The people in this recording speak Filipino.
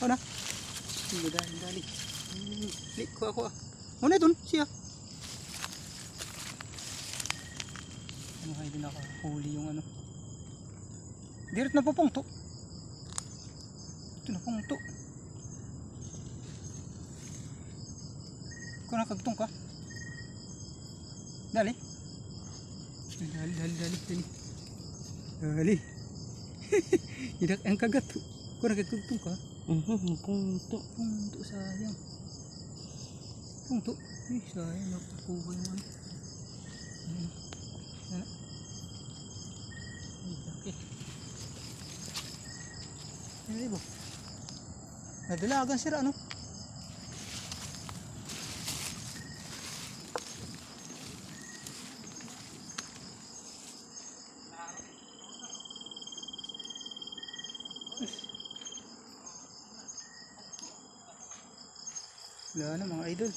Oh na. Sige, dali, dali. Kuha. Oh na dun, siya. Ano kayo din nakahuli yung ano. Diret na po pungto. Ito na pungto. Kung nakagtong ka. Dali. Dali. Idak ang kagat. Kung nakagtong ka. Punto. Punto, sayang. Punto. Ay, sayang. Nakukuha yung ano. Ay, okay. Ay, ibo. Nadalagan sira, ano? Wala na mga idol.